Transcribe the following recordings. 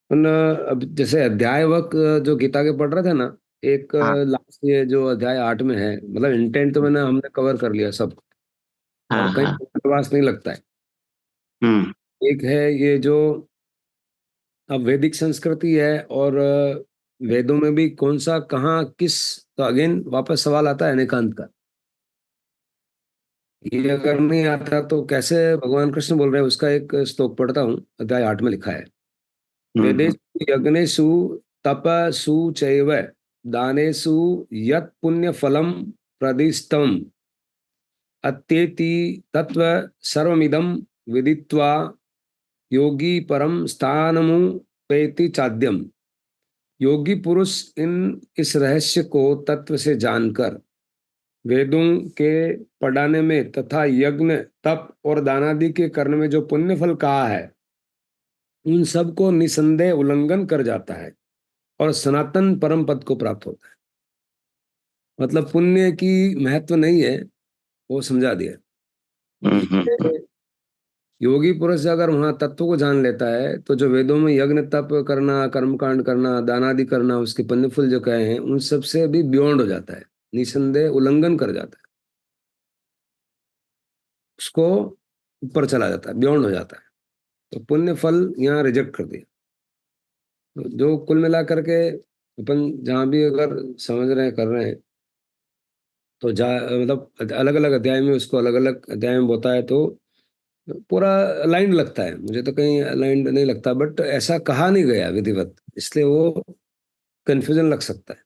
अब जैसे अध्यायवक जो गीता के पढ़ रहे थे ना, एक हाँ लास्ट ये जो अध्याय 8 में है, मतलब इंटेंट तो मैंने हमने कवर कर लिया सब। हाँ और कहीं हाँ। बकवास नहीं लगता है। हम्म एक है ये जो अब वैदिक संस्कृति है, और वेदों में भी कौन सा कहाँ किस, तो अगेन वापस सवाल आता है अनेकांत का। ये अगर नहीं आता तो कैसे भगवान कृष्ण बोल रहे हैं, उसका एक श्लोक पढ़ता हूँ, अध्याय 8 में लिखा है। हम्म वेदेषु यज्ञेषु तपसु चैव दानेषु यत् पुण्य फलम प्रदिष्टम अत्येति तत्व सर्वमिदं विदित्वा योगी परम स्थानमुपैति चाद्यम। योगी पुरुष इन इस रहस्य को तत्व से जानकर वेदों के पढ़ाने में तथा यज्ञ तप और दानादि के करने में जो पुण्य फल कहा है, उन सब को निसंदेह उल्लंघन कर जाता है और सनातन परम पद को प्राप्त होता है। मतलब पुण्य की महत्व नहीं है, वो समझा दिया। हम्म। योगी पुरुष अगर वहां तत्व को जान लेता है तो जो वेदों में यज्ञ तप करना, कर्मकांड करना, दानादि करना, उसके पुण्य फल जो कहे हैं, उन सब से भी बियॉन्ड हो जाता है, निसंदेह उल्लंघन कर जाता है, उसको ऊपर चला जाता है, बियॉन्ड हो जाता है। तो पुण्य फल यहाँ रिजेक्ट कर दिया। तो जो कुल मिला करके अपन जहाँ भी अगर समझ रहे हैं कर रहे हैं, तो जा मतलब अलग अलग अध्याय में उसको अलग अलग अध्याय में बताए तो पूरा अलाइंड लगता है। मुझे तो कहीं अलाइंड नहीं लगता, बट ऐसा कहा नहीं गया विधिवत, इसलिए वो कंफ्यूजन लग सकता है।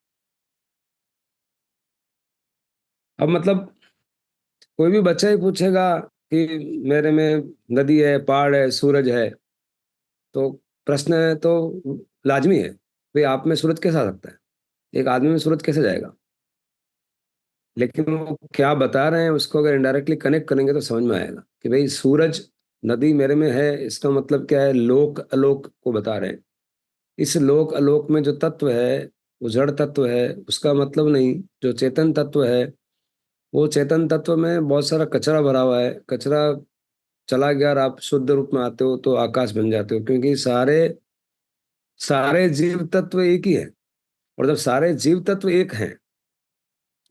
अब मतलब कोई भी बच्चा ही पूछेगा कि मेरे में नदी है, पहाड़ है, सूरज है, तो प्रश्न है तो लाजमी है भाई, आप में सूरज कैसे आ सकता है, एक आदमी में सूरज कैसे जाएगा। लेकिन वो क्या बता रहे हैं उसको अगर इनडायरेक्टली कनेक्ट करेंगे तो समझ में आएगा कि भाई सूरज नदी मेरे में है, इसका मतलब क्या है, लोक अलोक को बता रहे हैं। इस लोक अलोक में जो तत्व है वो जड़ तत्व है, उसका मतलब नहीं। जो चेतन तत्व है, वो चेतन तत्व में बहुत सारा कचरा भरा हुआ है, कचरा चला गया और आप शुद्ध रूप में आते हो तो आकाश बन जाते हो, क्योंकि सारे सारे जीव तत्व एक ही है। और जब सारे जीव तत्व एक हैं,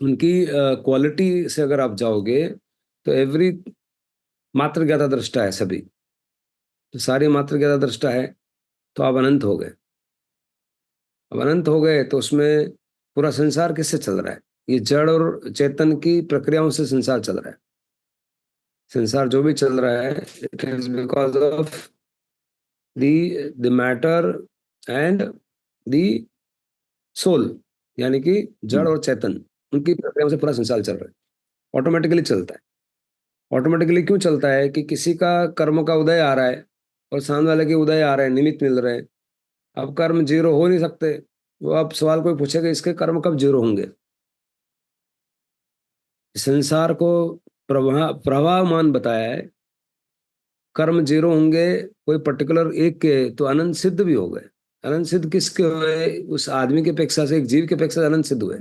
उनकी क्वालिटी से अगर आप जाओगे तो एवरी मात्र ज्ञाता दृष्टा है सभी। तो सारी मात्र ज्ञाता दृष्टा है, तो आप अनंत हो गए। अब अनंत हो गए तो उसमें पूरा संसार किससे चल रहा है, ये जड़ और चेतन की प्रक्रियाओं से संसार चल रहा है। संसार जो भी चल रहा है, it is because of the matter and the soul, यानी कि जड़ हम्म और चेतन, उनकी प्रक्रियाओं से पूरा संसार चल रहा है। ऑटोमेटिकली चलता है। ऑटोमेटिकली क्यों चलता है कि किसी का कर्म का उदय आ रहा है और सामने वाले के उदय आ रहे हैं, निमित्त मिल रहे हैं। अब कर्म जीरो हो नहीं सकते। वो अब सवाल कोई पूछेगा इसके कर्म कब जीरो होंगे। संसार को प्रवाहमान बताया है। कर्म जीरो होंगे कोई पर्टिकुलर एक के, तो अनंत सिद्ध भी हो गए। अनंत सिद्ध किसके हुए, उस आदमी की अपेक्षा से, एक जीव की अपेक्षा से अनंत सिद्ध हुए।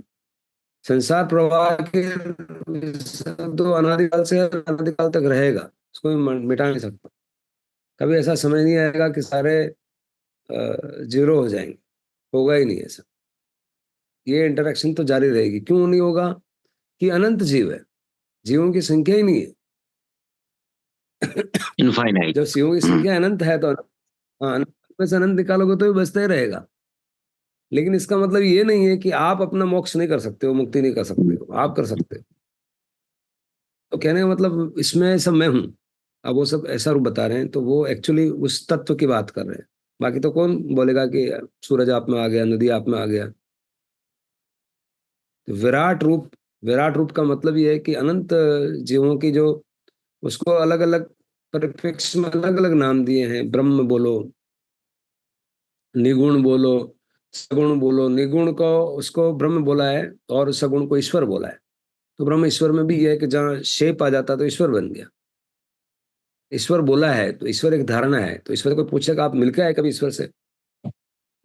संसार प्रवाह के तो अनादिकाल से अनादिकाल तक रहेगा, उसको मिटा नहीं सकता। कभी ऐसा समय नहीं आएगा कि सारे जीरो हो जाएंगे, होगा ही नहीं ऐसा। ये इंटरेक्शन तो जारी रहेगी। क्यों नहीं होगा, कि अनंत जीव है, जीवों की संख्या ही नहीं है। इनफाइनाइट। जब जीवों की संख्या अनंत है तो हाँ, अनंत में से अनंत निकालोगे तो भी बचता ही रहेगा। लेकिन इसका मतलब ये नहीं है कि आप अपना मोक्ष नहीं कर सकते हो, मुक्ति नहीं कर सकते हो, आप कर सकते हो। तो कहने का मतलब इसमें सब मैं हूँ। अब वो सब ऐसा रूप बता रहे हैं तो वो एक्चुअली उस तत्व की बात कर रहे हैं। बाकी तो कौन बोलेगा कि सूरज आप में आ गया, नदी आप में आ गया। तो विराट रूप, विराट रूप का मतलब ये है कि अनंत जीवों की जो, उसको अलग अलग परिप्रेक्ष्य में अलग अलग नाम दिए हैं। ब्रह्म बोलो, निगुण बोलो, सगुण बोलो। निगुण को उसको ब्रह्म बोला है और सगुण को ईश्वर बोला है। तो ब्रह्म ईश्वर में भी ये है कि जहाँ शेप आ जाता तो ईश्वर बन गया। ईश्वर बोला है तो ईश्वर एक धारणा है। तो ईश्वर को पूछेगा आप मिलके आए कभी ईश्वर से,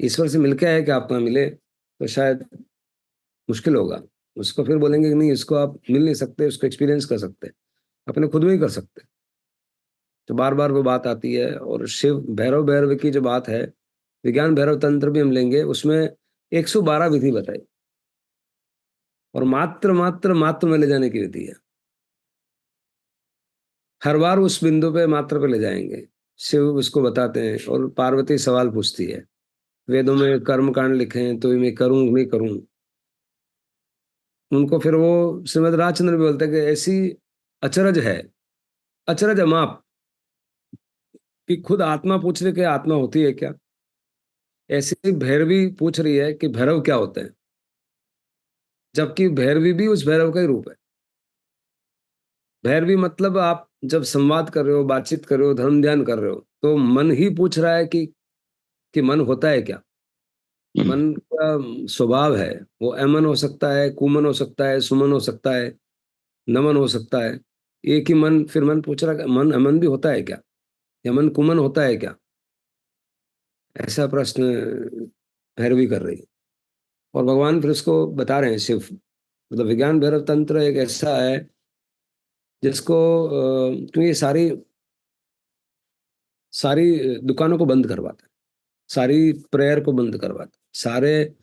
ईश्वर से मिलके आए कि आप कहाँ मिले, तो शायद मुश्किल होगा। उसको फिर बोलेंगे कि नहीं, इसको आप मिल नहीं सकते, उसको एक्सपीरियंस कर सकते, अपने खुद में ही कर सकते। तो बार बार वो बात आती है। और शिव भैरव भैरव की जो बात है, विज्ञान भैरव तंत्र भी हम लेंगे, उसमें 112 विधि बताई और मात्र मात्र मात्र में ले जाने की विधि है। हर बार उस बिंदु पे मात्र पे ले जाएंगे। शिव उसको बताते हैं और पार्वती सवाल पूछती है, वेदों में कर्म कांड लिखे हैं तो मैं करूं नहीं करूं। उनको फिर वो श्रीमद राजचंद्र भी बोलते हैं कि ऐसी अचरज है, अचरज अमाप, कि खुद आत्मा पूछ रही कि आत्मा होती है क्या। ऐसी भैरवी पूछ रही है कि भैरव क्या होते हैं, जबकि भैरवी भी उस भैरव का ही रूप है। भैरवी मतलब आप जब संवाद कर रहे हो, बातचीत कर रहे हो, धर्म ध्यान कर रहे हो, तो मन ही पूछ रहा है कि मन होता है क्या। हम्म, मन का स्वभाव है, वो अमन हो सकता है, कुमन हो सकता है, सुमन हो सकता है, नमन हो सकता है। एक ही मन, फिर मन पूछ रहा है मन अमन भी होता है क्या, या मन कुमन होता है क्या। ऐसा प्रश्न भैरवी कर रही है और भगवान फिर उसको बता रहे हैं, शिव। मतलब विज्ञान भैरव तंत्र एक ऐसा है जिसको क्योंकि सारी सारी दुकानों को बंद करवाता है, सारी प्रेयर को बंद करवाता है, सारे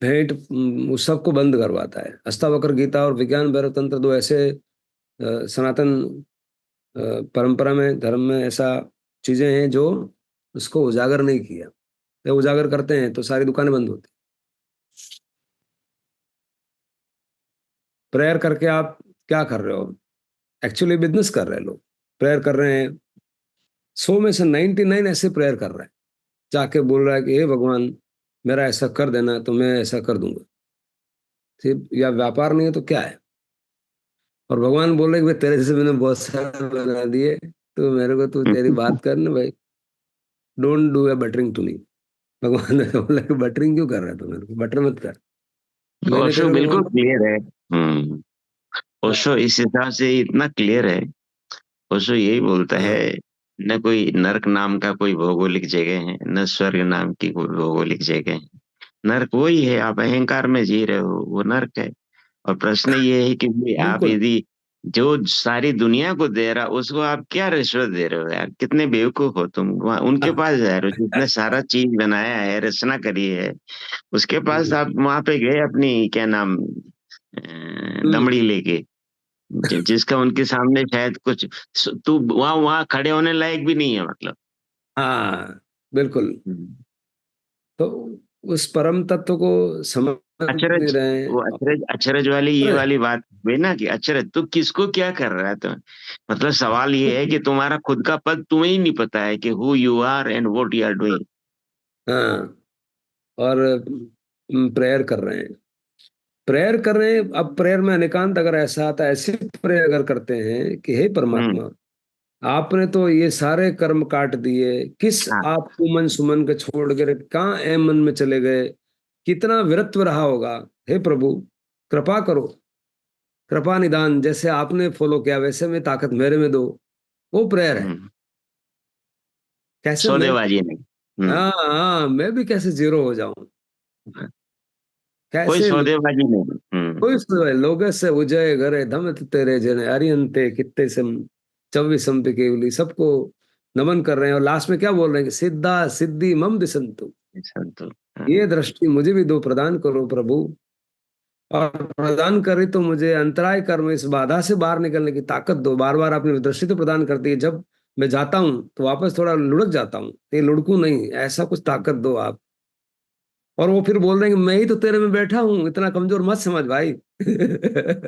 भेंट उत्सव को बंद करवाता है। अष्टावक्र गीता और विज्ञान भैरव तंत्र दो ऐसे सनातन परंपरा में, धर्म में ऐसा चीजें हैं जो उसको उजागर नहीं किया। जब उजागर करते हैं तो सारी दुकानें बंद होती। प्रेयर करके आप क्या कर रहे हो, एक्चुअली बिजनेस कर रहे हैं लोग। प्रेयर कर रहे हैं, 100 में से 99 ऐसे प्रेयर कर रहे हैं, जाके बोल रहा है कि हे भगवान मेरा ऐसा कर देना तो मैं ऐसा कर दूंगा। सिर्फ या व्यापार नहीं है तो क्या है। और भगवान बोल रहे कि भाई तेरे जैसे मैंने बहुत सारे बना दिए, तो मेरे को तू तेरी हम्म। बात कर ना भाई, don't do a buttering to me. भगवान ने बोला कि बटरिंग क्यों कर रहा है, तू मेरे को बटर मत कर, मैंने ओशो तेरे को बिल्कुल बोला। क्लियर है। ओशो हाँ, इस हिसाब से इतना क्लियर है। ओशो यही बोलता है, हाँ, न कोई नरक नाम का कोई भौगोलिक जगह है, न स्वर्ग नाम की कोई भौगोलिक जगह है। नर्क वही है, आप अहंकार में जी रहे हो, वो नर्क है। और प्रश्न ये है कि भाई आप बिल्कुल। यदि जो सारी दुनिया को दे रहा, उसको आप क्या रिश्वत दे रहे हो यार, कितने बेवकूफ हो तुम। वहाँ उनके हाँ, पास जा रहे हो जिसने सारा चीज बनाया है, रचना करी है, उसके पास आप वहां पे गए अपनी क्या नाम हम्म, दमड़ी लेके, जिसका उनके सामने शायद कुछ तू वहां वहां खड़े होने लायक भी नहीं है मतलब। हाँ, बिल्कुल। हम्म। तो उस परम तत्व को समझ नहीं अचरज, रहे हैं। वो अचरज अचरज वाली ये वाली बात हुई ना कि अचरज तू किसको क्या कर रहा है तो। मतलब सवाल ये है कि तुम्हारा खुद का पद तुम्हें ही नहीं पता है कि who you are and what you are doing. हाँ, और प्रेयर कर रहे हैं, प्रेयर कर रहे हैं। अब प्रेयर में अनेकांत अगर ऐसा आता है, ऐसे प्रेयर अगर करते हैं कि हे हम्म। परमात्मा, आपने तो ये सारे कर्म काट दिए, किस हाँ। आप सुमन सुमन के छोड़ के कहाँ ए मन में चले गए, कितना वीरत्व रहा होगा। हे प्रभु कृपा करो, कृपा निदान, जैसे आपने फॉलो किया वैसे में ताकत मेरे में दो। वो प्रेयर है। हम्म। कैसे मैं, सौदेबाजी नहीं। हम्म। हाँ हाँ, मैं भी कैसे जीरो हो जाऊं, कोई कैसे। सौदेबाजी नहीं। हम्म। कोई लोगस्य उजय घरे धमत तेरे जने अरियंते कित्ते सम चौबीसम पे केवली, सबको नमन कर रहे हैं और लास्ट में क्या बोल रहे हैं कि सिद्धा सिद्धि मम दिसंतु, संतो। ये दृष्टि मुझे भी दो, प्रदान करो प्रभु। और प्रदान करे तो मुझे अंतराय कर्म इस बाधा से बाहर निकलने की ताकत दो। बार बार आपने दृष्टि तो प्रदान करती है, जब मैं जाता हूँ तो वापस थोड़ा लुढ़क जाता हूँ, ये लुढ़कू नहीं, ऐसा कुछ ताकत दो आप। और वो फिर बोल रहे हैं कि मैं ही तो तेरे में बैठा हूँ, इतना कमजोर मत समझ भाई।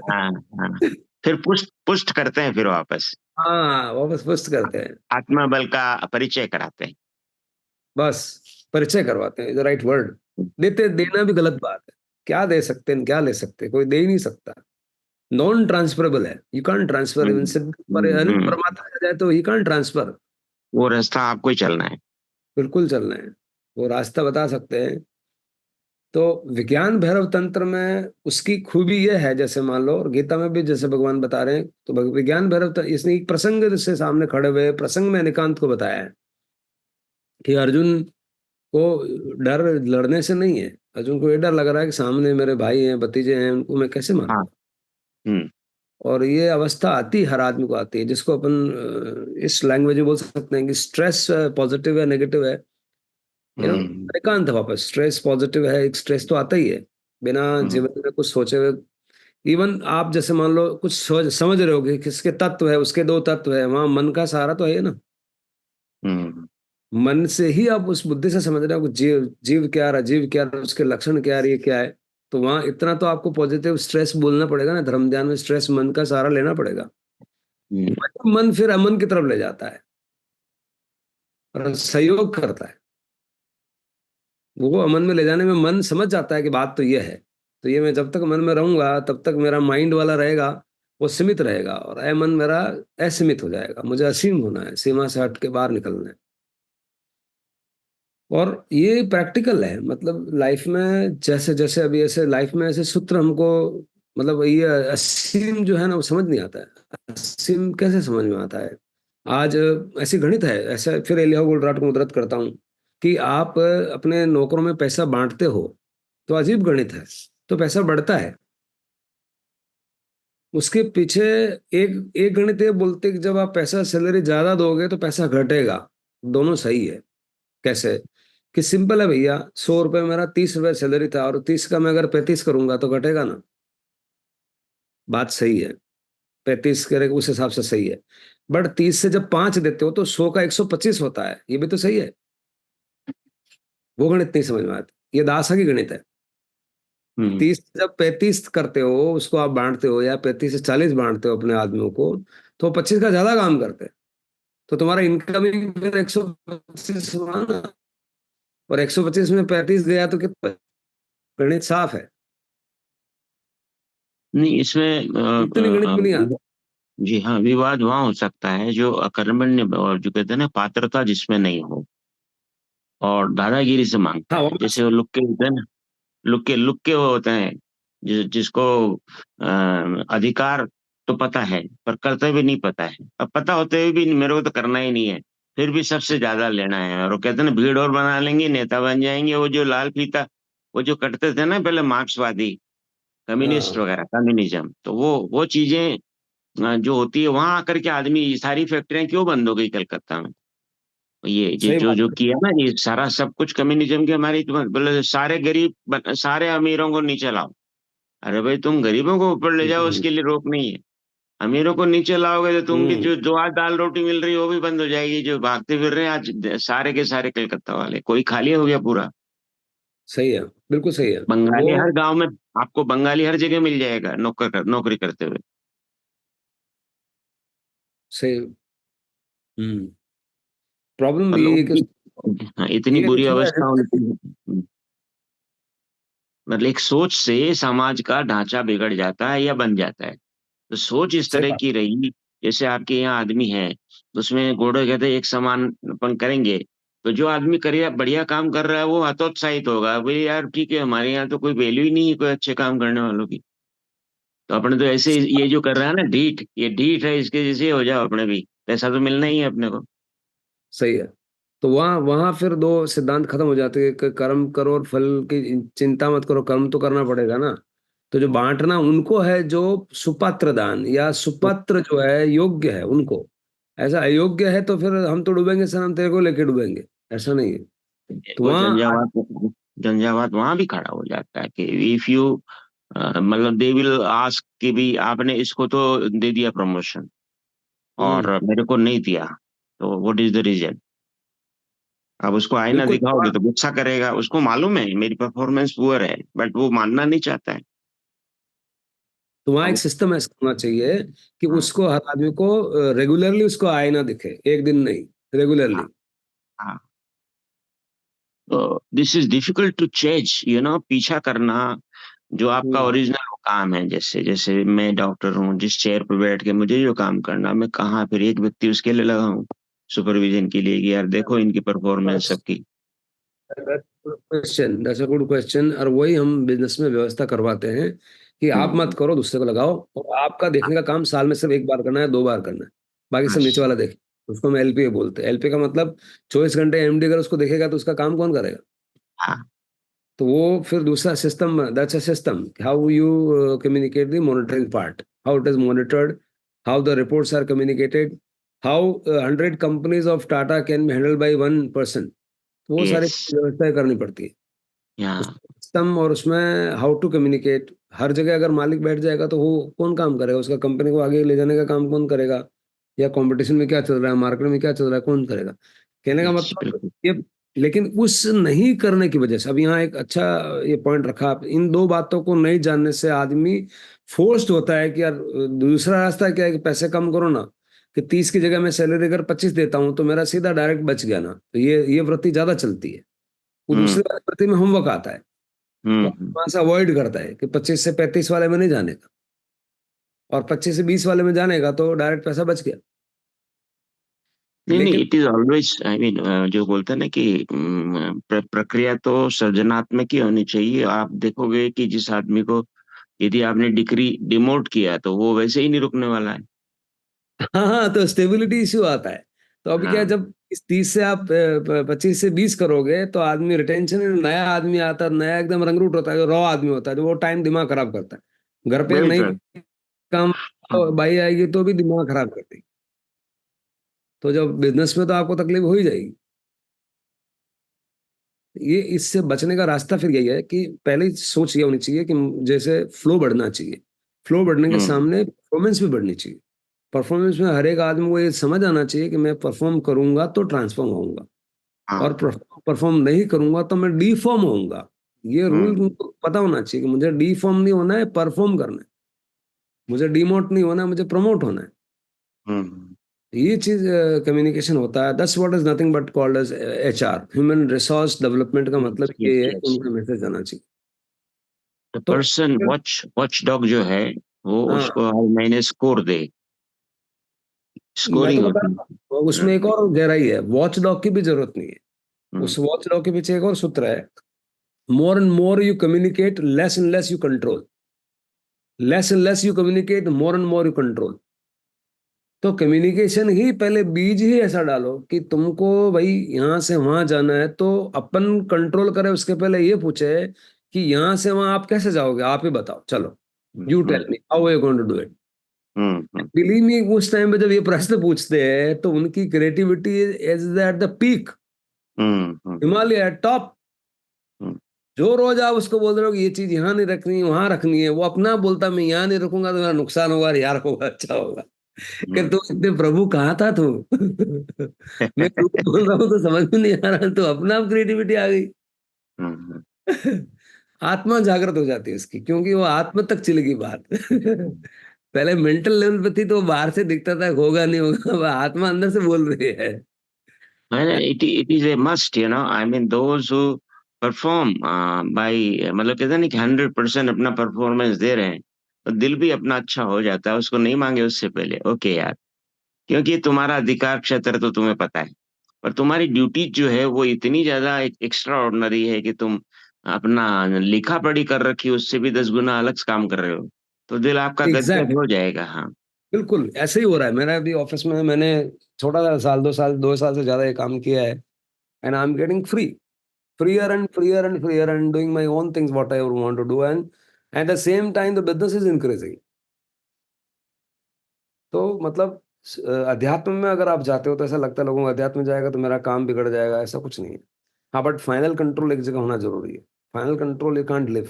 हाँ। हाँ। फिर पुष्ट पुष्ट करते हैं फिर वापस, हाँ, वापस पुष्ट करते हैं। आत्मबल का परिचय कराते हैं। बस परिचय करवाते हैं, राइट वर्ड। देते देना भी गलत बात है। क्या दे सकते हैं, क्या ले सकते हैं, कोई दे ही नहीं सकता। नॉन ट्रांसफरेबल है, यू कांट ट्रांसफर इवन हम्म। सिद्ध पर अनंत हम्म। परमात्मा आ जाए तो ही कांट ट्रांसफर। वो रास्ता आपको ही चलना है। बिल्कुल चलना है, वो रास्ता बता सकते हैं। तो विज्ञान भैरव तंत्र में उसकी खूबी यह है, जैसे मान लो और गीता में भी जैसे भगवान बता रहे हैं, तो विज्ञान भैरव इसने एक प्रसंग से सामने खड़े हुए प्रसंग में निकांत को बताया है कि अर्जुन को डर लड़ने से नहीं है। अर्जुन को ये डर लग रहा है कि सामने मेरे भाई हैं, भतीजे हैं, उनको मैं कैसे हाँ। मारूंगा। हम्म। और ये अवस्था आती हर आदमी को आती है, जिसको अपन इस लैंग्वेज में बोल सकते हैं कि स्ट्रेस पॉजिटिव है नेगेटिव है। एकांत वापस। स्ट्रेस पॉजिटिव है, एक स्ट्रेस तो आता ही है बिना जीवन में कुछ सोचे हुए। इवन आप जैसे मान लो कुछ समझ रहे हो कि किसके तत्व है, उसके दो तत्व है, वहां मन का सहारा तो है ना। मन से ही आप उस बुद्धि से समझ रहे हो कि जीव जीव क्या रहा, जीव क्या रहा, उसके लक्षण क्या है, ये क्या है। तो वहां इतना तो आपको पॉजिटिव स्ट्रेस बोलना पड़ेगा ना। धर्म ध्यान में स्ट्रेस मन का सहारा लेना पड़ेगा। मन फिर अमन की तरफ ले जाता है और सहयोग करता है। वो अमन में ले जाने में मन समझ जाता है कि बात तो ये है। तो ये मैं जब तक मन में रहूंगा तब तक मेरा माइंड वाला रहेगा, वो सीमित रहेगा, और मन मेरा असीमित हो जाएगा। मुझे असीम होना है, सीमा से हट के बाहर निकलना है। और ये प्रैक्टिकल है, मतलब लाइफ में जैसे जैसे अभी ऐसे लाइफ में ऐसे सूत्र हमको, मतलब ये असीम जो है ना वो समझ नहीं आता है। असीम कैसे समझ में आता है? आज ऐसी गणित है, ऐसा फिर एलिया गोल्डराट को उद्धृत करता हूँ कि आप अपने नौकरों में पैसा बांटते हो तो अजीब गणित है, तो पैसा बढ़ता है। उसके पीछे एक एक गणित ये बोलते कि जब आप पैसा सैलरी ज्यादा दोगे तो पैसा घटेगा। दोनों सही है। कैसे? कि सिंपल है भैया, 100 रुपये मेरा 30 रुपये सैलरी था, और 30 का मैं अगर 35 करूंगा तो घटेगा ना। बात सही है, 35 करेगा उस हिसाब से सही है। बट 30 से जब 5 देते हो तो 100 का 125 होता है, ये भी तो सही है। वो गणित नहीं समझ में आती, ये दासा की गणित है। 30 जब 35 करते हो, उसको आप बांटते हो, या 35 से 40 बांटते हो अपने आदमियों को, तो 25 का ज्यादा काम करते हैं। तो तुम्हारा इनकमिंग फिर 125 हुआ ना, और 125 में 35 गया तो कितना? गणित साफ है। नहीं, इसमें इतनी गणित भी नहीं आती। जी हाँ, विवाद वहां हो सकता है जो अकर्मण्य और जो कहते हैं ना पात्रता जिसमें नहीं हो और दादागिरी से मांगता हाँ है, वापस। जैसे वो लुक्के होते हैं ना, लुक्के वो होते हैं जिसको अधिकार तो पता है पर कर्तव्य नहीं पता है, अब पता होते हुए भी मेरे को तो करना ही नहीं है, फिर भी सबसे ज्यादा लेना है। और वो कहते हैं ना भीड़ और बना लेंगे नेता बन जाएंगे। वो जो लाल फीता वो जो कटते थे ना पहले मार्क्सवादी कम्युनिस्ट हाँ वगैरह कम्युनिज्म, तो वो चीजें जो होती है वहां आकर के आदमी, ये सारी फैक्ट्रियां क्यों बंद हो गई कलकत्ता में? ये सही जो बात जो है। किया ना ये सारा सब कुछ कम्युनिज्म के हमारी बोले सारे सारे अमीरों को नीचे लाओ। अरे भाई तुम गरीबों को ऊपर ले जाओ, हम्म उसके लिए रोक नहीं है। अमीरों को नीचे लाओगे तो तुम भी हम्म, जो आज दाल रोटी मिल रही है वो भी बंद हो जाएगी। जो भागते फिर रहे हैं आज सारे के सारे कलकत्ता वाले, कोई खाली हो गया पूरा। सही है, बिल्कुल सही है। वो बंगाली हर गांव में, आपको बंगाली हर जगह मिल जाएगा नौकरी करते हुए। सही। प्रॉब्लम और ये है लोगों कि की, हाँ, इतनी ये है कि बुरी थोड़ा अवस्था एजेंडा। उनकी, मतलब एक सोच से समाज का ढांचा बिगड़ जाता है या बन जाता है। तो सोच इस सही तरह बात। की रही, जैसे आपके यहाँ आदमी है उसमें घोड़े कहते हैं एक समानपन करेंगे, तो जो आदमी करिया बढ़िया काम कर रहा है वो हतोत्साहित होगा, भाई यार ठीक है हमारे यहाँ तो कोई वैल्यू ही नहीं है कोई अच्छे काम करने वालों की। तो अपने तो ऐसे ये जो कर रहा है ना ढीठ, ये ढीठ है, इसके जैसे हो जाओ अपने भी, पैसा तो मिलना ही है अपने को। सही है। तो वहाँ वहाँ फिर दो सिद्धांत खत्म हो जाते हैं कि कर्म करो और फल की चिंता मत करो, कर्म तो करना पड़ेगा ना। तो जो बांटना उनको है जो सुपात्र दान, या सुपात्र जो है योग्य है उनको। ऐसा अयोग्य है तो फिर हम तो डूबेंगे सर, हम तेरे को लेके डूबेंगे। ऐसा नहीं है। तो वो वहाँ झंझावात वहां भी खड़ा हो जाता है कि इफ यू, मतलब दे विल आस्क कि भी आपने इसको तो दे दिया प्रमोशन और हम्म, मेरे को नहीं दिया, तो व्हाट इज द रीजन? अब उसको आईना बिल्कुल। दिखाओगे तो गुस्सा करेगा, उसको मालूम है मेरी परफॉर्मेंस पुअर है बट वो मानना नहीं चाहता है। तो वहाँ अब एक सिस्टम ऐसा होना चाहिए कि उसको, हर आदमी को रेगुलरली उसको आईना दिखे, एक दिन नहीं, रेगुलरली। तो this is difficult to change, पीछा करना जो आपका हम्म ओरिजिनल काम है। जैसे जैसे मैं डॉक्टर हूँ, जिस चेयर पर बैठ के मुझे जो काम करना, मैं कहाँ फिर एक व्यक्ति उसके लिए लगा हूँ सुपरविजन के लिए कि यार देखो इनकी परफॉर्मेंस सबकी। Question, that's a good question. और वही हम बिजनेस में व्यवस्था करवाते हैं कि आप मत हम्म, करो, दूसरे को लगाओ। और आपका देखने का काम साल में सिर्फ एक बार करना है, 2 बार करना है। बाकी सब नीचे बस। वाला देखे। उसको हम एलपीए बोलते हैं। एलपी का मतलब 24 घंटे एमडी अगर उसको देखेगा तो उसका काम कौन करेगा? हाँ। तो वो फिर दूसरा system, that's a system, how you communicate the monitoring part, how it is monitored, how the reports are communicated, how 100 companies of Tata can be handled by 1 person. तो वो सारी यस। व्यवस्थाएं करनी पड़ती है। उस यहाँ। सिस्टम और उसमें हाउ टू कम्युनिकेट, हर जगह अगर मालिक बैठ जाएगा तो वो कौन काम करेगा, उसका कंपनी को आगे ले जाने का काम कौन करेगा, या कंपटीशन में क्या चल रहा है, मार्केट में क्या चल रहा है, कौन करेगा। कहने का यस, मतलब बिल्कुल। ये, लेकिन उस नहीं करने की वजह से, अब यहाँ एक अच्छा ये पॉइंट रखा आप, इन दो बातों को नहीं जानने से आदमी फोर्स्ड होता है कि यार दूसरा रास्ता क्या है कि पैसे कम करो ना, कि 30 की जगह मैं सैलरी अगर 25 देता हूँ तो मेरा सीधा डायरेक्ट बच गया ना, तो ये वृत्ति ज्यादा चलती है। वो हम्म। दूसरी वाली वृत्ति में होमवर्क आता है, तो हम्म। वहां से अवॉइड करता है कि 25 से 35 वाले में नहीं जाने का, और 25 से 20 वाले में जाने का तो डायरेक्ट पैसा बच गया। नहीं नहीं, लेकिन it is always, I mean, जो बोलते हैं ना कि प्रक्रिया तो सृजनात्मक ही होनी चाहिए। आप देखोगे कि जिस आदमी को यदि आपने डिग्री डिमोट किया तो वो वैसे ही नहीं रुकने वाला है। हाँ हाँ, तो स्टेबिलिटी इश्यू आता है। तो अभी क्या है, हाँ। जब इस 30 से आप 25 से 20 करोगे तो आदमी रिटेंशन, नया आदमी आता है, नया एकदम रंगरूट होता है, जो रॉ आदमी होता है, जो वो टाइम दिमाग खराब करता है। घर पे एक नई बिल्कुल। काम हाँ। बाई आएगी तो भी दिमाग खराब करती। तो जब बिजनेस में तो आपको तकलीफ हो ही जाएगी। ये इससे बचने का रास्ता फिर यही है कि पहले ही सोच ये होनी चाहिए कि जैसे फ्लो बढ़ना चाहिए, फ्लो बढ़ने के हम्म। सामने परफॉर्मेंस भी बढ़नी चाहिए। परफॉर्मेंस में हर एक आदमी को ये समझ आना चाहिए कि मैं परफॉर्म करूंगा तो ट्रांसफॉर्म होऊंगा, और हाँ। परफॉर्म नहीं करूंगा तो मैं डीफॉर्म होऊंगा। ये रूल हम्म। तुमको पता होना चाहिए कि मुझे डीफॉर्म नहीं होना है, परफॉर्म करना है। मुझे डीमोट नहीं होना है, मुझे प्रमोट होना है। हम्म। ये चीज कम्युनिकेशन होता है। Thus what is nothing but called as HR, human resource development का यस मतलब यस ये है कि यस। उनका मैसेज आना चाहिए। द तो पर्सन वॉच डॉग जो है, वो हाँ, उसको हर महीने स्कोर दे। मैं तो स्कोरिंग बता होती रहा हूँ, है। उसमें एक और गहराई है, वॉच डॉग की भी जरूरत नहीं है। हम्म। उस वॉच डॉग के पीछे एक और सूत्र है, more and more you communicate, less and less you control. Less and less you communicate, more and more you control. तो कम्युनिकेशन ही पहले बीज ही ऐसा डालो कि तुमको भाई यहां से वहां जाना है, तो अपन कंट्रोल करें उसके पहले ये पूछे कि यहां से वहां आप कैसे जाओगे, आप ही बताओ, चलो you hmm. Tell me how are you going to do it. Hmm. Believe me, उस टाइम पे जब ये प्रश्न पूछते हैं तो उनकी creativity is at the peak, hmm. Himalaya top. Hmm. जो रोज आप उसको बोल रहे हो कि ये चीज यहाँ नहीं रखनी, वहां रखनी है, वो अपना बोलता मैं यहाँ नहीं रखूंगा तो मेरा नुकसान होगा, यार होगा, अच्छा होगा। कि हम्म। तू इतने प्रभु कहाँ था तू। मैं तू बोल रहा हूँ तो समझ में नहीं आ रहा, तो अपना आप क्रिएटिविटी आ गई। हम्म। आत्मा जागृत हो जाती है उसकी, क्योंकि वो आत्मा तक चलेगी बात। पहले मेंटल लेवल पे थी तो वो बाहर से दिखता था होगा नहीं होगा, अब आत्मा अंदर से बोल रही है। It is a must, you know, I mean those who perform by, मतलब कहते हैं ना कि 100% अपना परफॉर्मेंस दे रहे हैं, तो दिल भी अपना अच्छा हो जाता है, उसको नहीं मांगे उससे पहले, ओके यार, क्योंकि तुम्हारा अधिकार क्षेत्र तो तुम्हें पता है। पर तुम्हारी ड्यूटी जो है वो इतनी ज्यादा एक्स्ट्रा ऑर्डिनरी है कि तुम अपना लिखा पढ़ी कर रखी उससे भी 10 गुना अलग काम कर रहे हो, तो दिल आपका गदगद एग्जैक्ट, हो जाएगा। हाँ। बिल्कुल ऐसे ही हो रहा है। मेरा भी ऑफिस में, मैंने छोटा सा साल, 2 साल, 2 साल से ज्यादा ये काम किया है, and I am getting free, freer and freer and freer and doing my own things what I want to do, and at the same time the business is increasing. तो मतलब अध्यात्म में अगर आप जाते हो तो ऐसा लगता है लोगों को अध्यात्म में जाएगा तो मेरा काम बिगड़ जाएगा, ऐसा कुछ नहीं है। हाँ, बट फाइनल कंट्रोल एक जगह होना जरूरी है। Final control you can't live,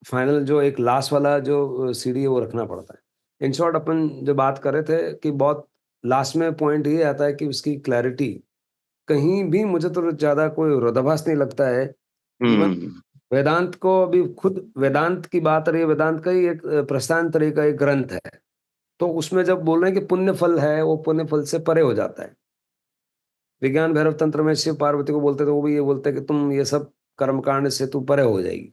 final जो एक लास्ट वाला जो सीढ़ी है वो रखना पड़ता है। इन शॉर्ट, अपन जो बात कर रहे थे कि बहुत लास्ट में पॉइंट ये आता है कि उसकी क्लैरिटी, कहीं भी मुझे तो ज्यादा कोई विरोधाभास नहीं लगता है। इवन हम्म। वेदांत को, अभी खुद वेदांत की बात रही है, वेदांत का ही एक प्रस्थान तरह का एक ग्रंथ है, तो उसमें जब बोल रहे हैं कि पुण्य फल है, वो पुण्य फल से परे हो जाता है। विज्ञान भैरव तंत्र में शिव पार्वती को बोलते थे, वो भी ये बोलते हैं कि तुम ये सब कर्मकांड से तू परे हो जाएगी।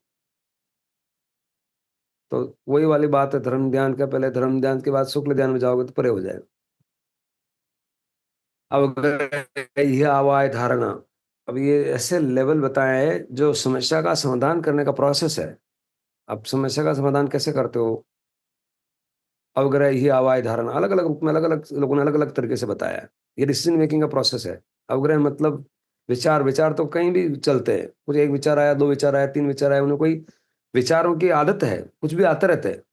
तो वही वाली बात है, धर्म ध्यान का, पहले धर्म ध्यान के बाद शुक्ल ध्यान में जाओगे तो परे हो जाएगा। अब अगर ये आवाज धारणा, अब ये ऐसे लेवल बताए हैं जो समस्या का समाधान करने का प्रोसेस है। अब समस्या का समाधान कैसे करते हो, अवग्रह ही आवाज धारणा, अलग अलग रूप में अलग अलग लोगों ने अलग अलग तरीके से बताया है। ये डिसीजन मेकिंग का प्रोसेस है। अवग्रह मतलब विचार, विचार तो कहीं भी चलते हैं, कुछ एक विचार आया, दो विचार आया, तीन विचार आया, उन्हें कोई विचारों की आदत है, कुछ भी आते रहते हैं।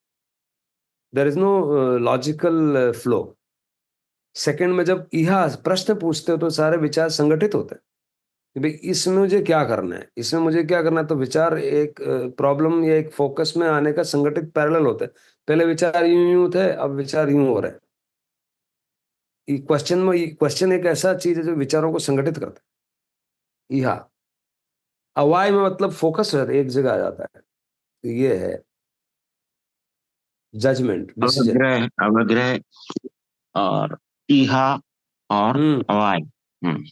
There is no logical flow. Second में जब यह प्रश्न पूछते हो तो सारे विचार संगठित होते हैं। कि भाई इसमें मुझे क्या करना है, इसमें मुझे क्या करना है। तो विचार एक प्रॉब्लम या एक फोकस में आने का संगठित पैरेलल होता है। पहले विचार यूं यूं थे, अब विचार यूं हो रहे हैं। क्वेश्चन एक ऐसा चीज है जो विचारों को संगठित करता है। यह अवाय में मतलब फोकस एक जगह आ जाता है। तो ये है जजमेंट, डिसीजन। अवग्रह, अवग्रह और इहा और हम्म। अवाय। हम्म।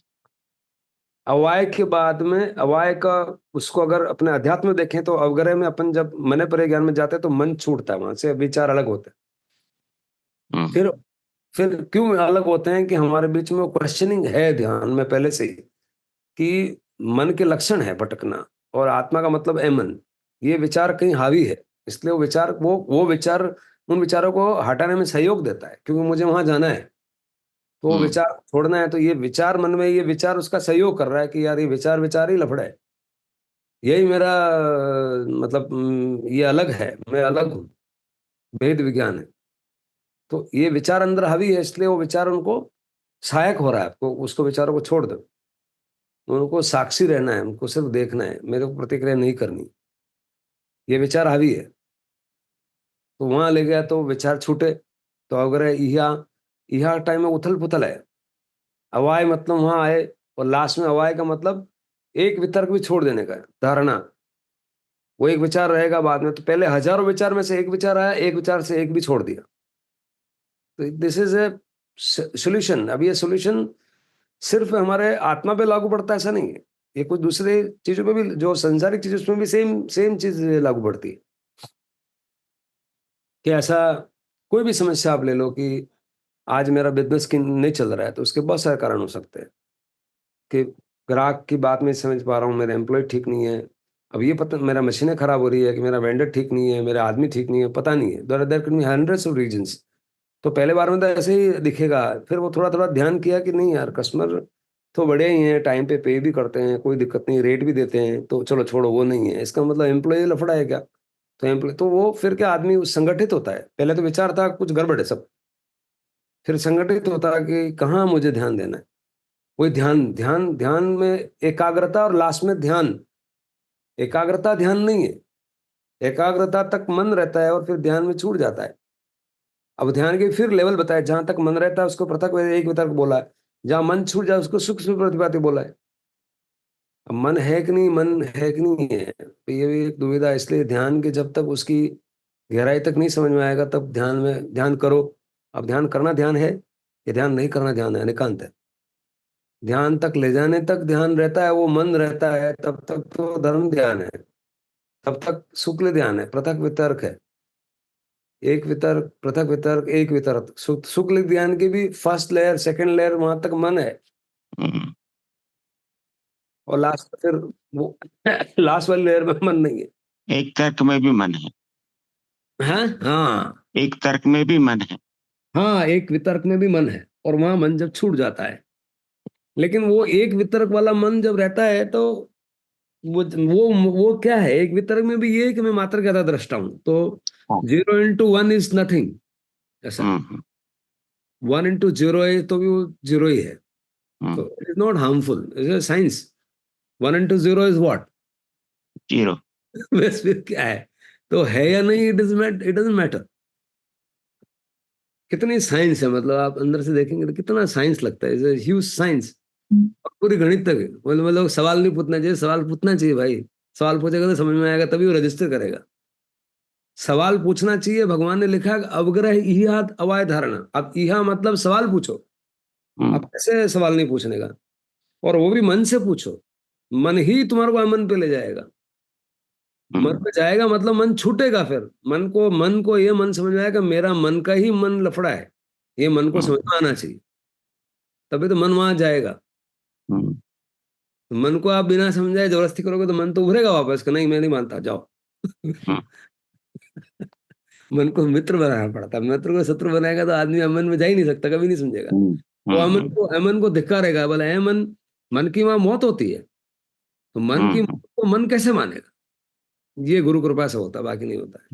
अवाय के बाद में अवाय का, उसको अगर अपने अध्यात्म में देखें तो अवग्रह में अपन जब मन परे ज्ञान में जाते हैं तो मन छूटता है, वहां से विचार अलग होते हैं। हम्म। फिर फिर क्यों अलग होते हैं कि हमारे बीच में क्वेश्चनिंग है ध्यान में पहले से ही, कि मन के लक्षण है भटकना, और आत्मा का मतलब है मन। ये विचार कहीं हावी है, इसलिए वो विचार उन विचारों को हटाने में सहयोग देता है, क्योंकि मुझे वहां जाना है। तो वो हम्म। विचार छोड़ना है, तो ये विचार मन में, ये विचार उसका सहयोग कर रहा है कि यार ये विचार विचार ही लफड़ा है। यही मेरा मतलब ये अलग है, मैं अलग हूँ, भेद विज्ञान है। तो ये विचार अंदर हावी है, इसलिए वो विचार उनको सहायक हो रहा है आपको, उसको विचारों को छोड़ दो। उनको साक्षी रहना है, उनको सिर्फ देखना है, मेरे को प्रतिक्रिया नहीं करनी। ये विचार हावी है, तो वहां ले गया तो विचार छूटे। तो अगर यह टाइम में उथल पुथल है। अवाय मतलब वहां आए, और लास्ट में अवाय का मतलब एक वितर्क भी छोड़ देने का है, धारणा। वो एक विचार रहेगा बाद में, तो पहले हजारों विचार में से एक विचार आया, एक विचार से एक भी छोड़ दिया। तो दिस इज ए सोल्यूशन। अब ये सोल्यूशन सिर्फ हमारे आत्मा पे लागू पड़ता है ऐसा नहीं है, ये कुछ दूसरे चीजों पे भी, जो संसारिक चीज उसमें भी सेम सेम चीज लागू पड़ती है। कि ऐसा कोई भी समस्या आप ले लो, कि आज मेरा बिजनेस की नहीं चल रहा है, तो उसके बहुत सारे कारण हो सकते हैं। कि ग्राहक की बात नहीं समझ पा रहा हूँ, मेरा एम्प्लॉय ठीक नहीं है। अब ये पता, मेरा मशीनें खराब हो रही है, कि मेरा वेंडर ठीक नहीं है, मेरा आदमी ठीक नहीं है, पता नहीं है। There can be hundreds of reasons. तो पहले बार में तो ऐसे ही दिखेगा, फिर वो थोड़ा थोड़ा ध्यान किया कि नहीं यार, कस्टमर तो बड़े ही हैं, टाइम पे भी करते हैं, कोई दिक्कत नहीं, रेट भी देते हैं, तो चलो छोड़ो, वो नहीं है, इसका मतलब एम्प्लॉय लफड़ा है क्या। तो एम्प्लॉय तो वो फिर क्या, आदमी संगठित होता है। पहले तो विचार था कुछ गड़बड़ है सब, फिर संगठित होता है कि कहाँ मुझे ध्यान देना है। वही ध्यान, ध्यान ध्यान में एकाग्रता, और लास्ट में ध्यान। एकाग्रता ध्यान नहीं है, एकाग्रता तक मन रहता है और फिर ध्यान में छूट जाता है। अब ध्यान के फिर लेवल बताए, जहां तक मन रहता है उसको पृथक एक वितर्क बोला है, जहां मन छूट जाए उसको सूक्ष्म प्रतिपाती बोला है। अब मन है कि नहीं, मन है कि नहीं है, तो ये भी एक दुविधा है। इसलिए ध्यान के जब तक उसकी गहराई तक नहीं समझ में आएगा, तब ध्यान करो। अब ध्यान करना ध्यान है, ये ध्यान नहीं करना ध्यान है, निकांत है। ध्यान तक ले जाने तक ध्यान रहता है, वो मन रहता है, तब तक तो धर्म ध्यान है। तब तक शुक्ल ध्यान है, पृथक वितर्क है। एक वितर्क, पृथक वितर्क, एक वितर्क। शुक्ल ध्यान की भी फर्स्ट लेयर, सेकंड लेयर, वहां तक मन है। हम्म। और लास्ट फिर वो लास्ट वाली लेयर में मन नहीं है। एक तर्क में भी मन है। हाँ हाँ। एक तर्क में भी मन है। हाँ, एक वितर्क में भी मन है, और वहां मन जब छूट जाता है। लेकिन वो एक वितर्क वाला मन जब रहता है, तो वो क्या है, एक वितर्क में भी ये है कि मैं मात्र ज्यादा दृष्टा हूं, तो हाँ। 0 into 1 इज नथिंग। ऐसा हम्म। 1 into 0 है तो भी वो जीरो ही है। हम्म। तो it is not harmful, it is science. 1 into 0 is what. Zero. बस फिर क्या है, तो है या नहीं, इट डजेंट मैटर। कितनी साइंस है, मतलब आप अंदर से देखेंगे तो कितना साइंस लगता है, इज ह्यूज साइंस। और पूरी गणित तक है। मतलब सवाल नहीं पूछना चाहिए, सवाल पूछना चाहिए भाई। सवाल पूछेगा तो समझ में आएगा, तभी वो रजिस्टर करेगा। सवाल पूछना चाहिए। भगवान ने लिखा है, अवग्रह इहात अवाय धारणा। अब इहा मतलब सवाल पूछो। अब हम्म। कैसे सवाल नहीं पूछने का, और वो भी मन से पूछो। मन ही तुम्हारे को अमन पे ले जाएगा। मन हम्म। पे जाएगा मतलब मन छूटेगा। फिर मन को ये मन समझ में आएगा, मेरा मन का ही मन लफड़ा है, ये मन को समझ हम्म। में आना चाहिए। तभी तो मन वहां जाएगा। हम्म। तो मन को आप बिना समझाए जबरदस्ती करोगे तो मन तो उभरेगा वापस कि नहीं, मैं नहीं मानता, जाओ। हम्म। मन को मित्र बनाना पड़ता है। मित्र को शत्रु बनाएगा तो आदमी अमन में जा ही नहीं सकता, कभी नहीं समझेगा। हम्म। वो हम्म। अमन को धिक्का रहेगा, बोला है मन, मन की वहां मौत होती है, तो मन की हम्म। मौत को मन कैसे मानेगा। ये गुरु कृपा से होता है, बाकी नहीं होता है।